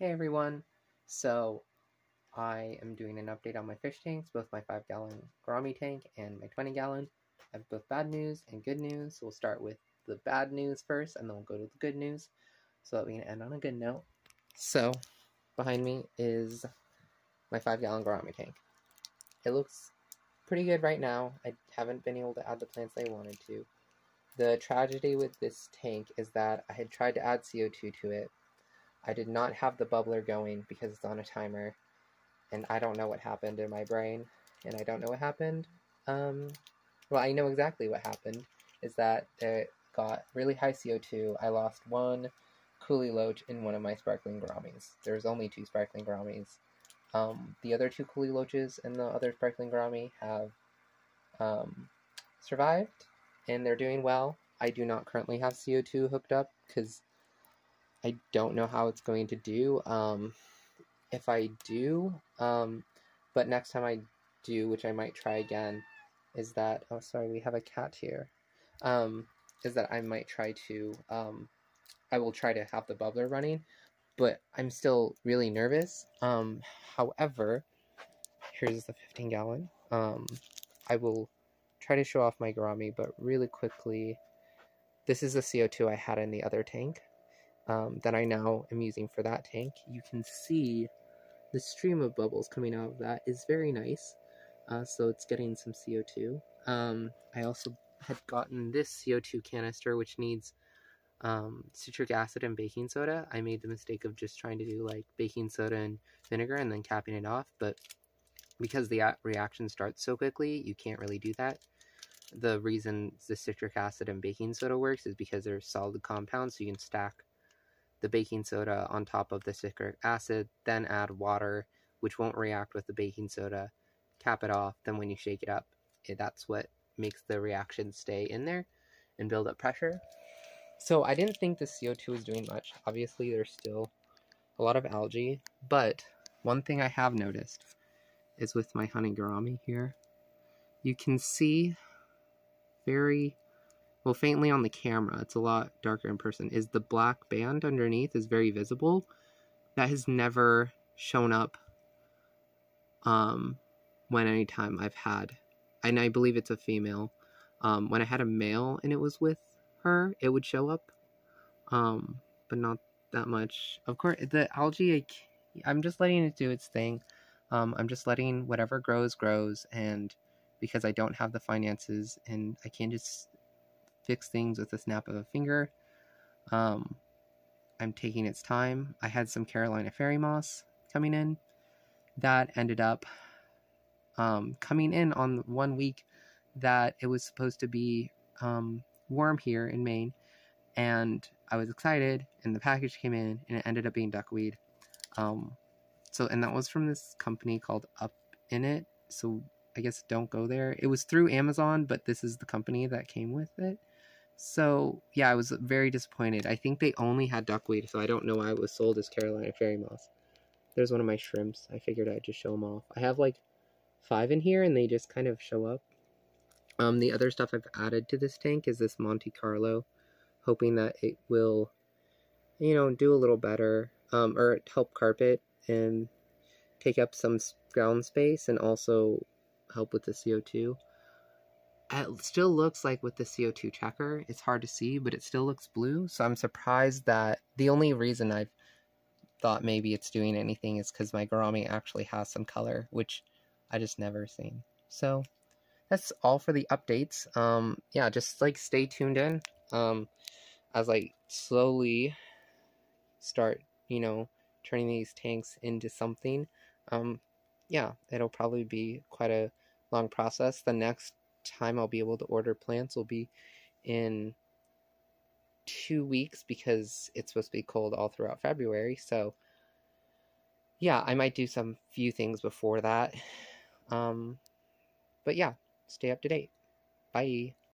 Hey everyone! So, I am doing an update on my fish tanks, both my 5-gallon gourami tank and my 20-gallon. I have both bad news and good news. We'll start with the bad news first, and then we'll go to the good news, so that we can end on a good note. So, behind me is my 5-gallon gourami tank. It looks pretty good right now. I haven't been able to add the plants I wanted to. The tragedy with this tank is that I had tried to add CO2 to it. I did not have the bubbler going because it's on a timer, and I don't know what happened in my brain, and I don't know what happened. Well, I know exactly what happened, is that it got really high CO2. I lost one coolie loach in one of my sparkling gouramis. There's only 2 sparkling gouramis. The other 2 coolie loaches in the other sparkling gourami have survived, and they're doing well. I do not currently have CO2 hooked up, because I don't know how it's going to do. If I do, but next time I do, which I might try again, is that, oh sorry, we have a cat here, is that I might try to, I will try to have the bubbler running, but I'm still really nervous. However, here's the 15-gallon. I will try to show off my gourami, but really quickly, this is the CO2 I had in the other tank. That I now am using for that tank. You can see the stream of bubbles coming out of that is very nice. So it's getting some CO2. I also had gotten this CO2 canister, which needs citric acid and baking soda. I made the mistake of just trying to do like baking soda and vinegar and then capping it off, but because the reaction starts so quickly, you can't really do that. The reason the citric acid and baking soda works is because they're solid compounds, so you can stack the baking soda on top of the citric acid, then add water, which won't react with the baking soda, cap it off, then when you shake it up, that's what makes the reaction stay in there and build up pressure. So I didn't think the CO2 was doing much. Obviously, there's still a lot of algae, but one thing I have noticed is with my honey gourami here, you can see very well, faintly on the camera, it's a lot darker in person, is the black band underneath is very visible. That has never shown up when any time I've had, and I believe it's a female. When I had a male and it was with her, it would show up, but not that much. Of course, the algae, I'm just letting it do its thing. I'm just letting whatever grows, and because I don't have the finances and I can't just fix things with a snap of a finger, I'm taking its time. I had some Carolina fairy moss coming in that ended up coming in on 1 week that it was supposed to be warm here in Maine, and I was excited, and the package came in and it ended up being duckweed. And that was from this company called Up In It, so I guess don't go there. It was through Amazon, but this is the company that came with it. So, yeah, I was very disappointed. I think they only had duckweed, so I don't know why it was sold as Carolina fairy moss. There's one of my shrimps. I figured I'd just show them off. I have like 5 in here, and they just kind of show up. The other stuff I've added to this tank is this Monte Carlo, hoping that it will, do a little better, or help carpet and take up some ground space, and also help with the CO2. It still looks like with the CO2 checker, it's hard to see, but it still looks blue, so I'm surprised that the only reason I've thought maybe it's doing anything is because my gourami actually has some color, which I just never seen. So that's all for the updates. Yeah, just like stay tuned in as I slowly start, turning these tanks into something. Yeah, it'll probably be quite a long process. The next time I'll be able to order plants will be in 2 weeks, because it's supposed to be cold all throughout February. So yeah, I might do some few things before that. But yeah, stay up to date. Bye.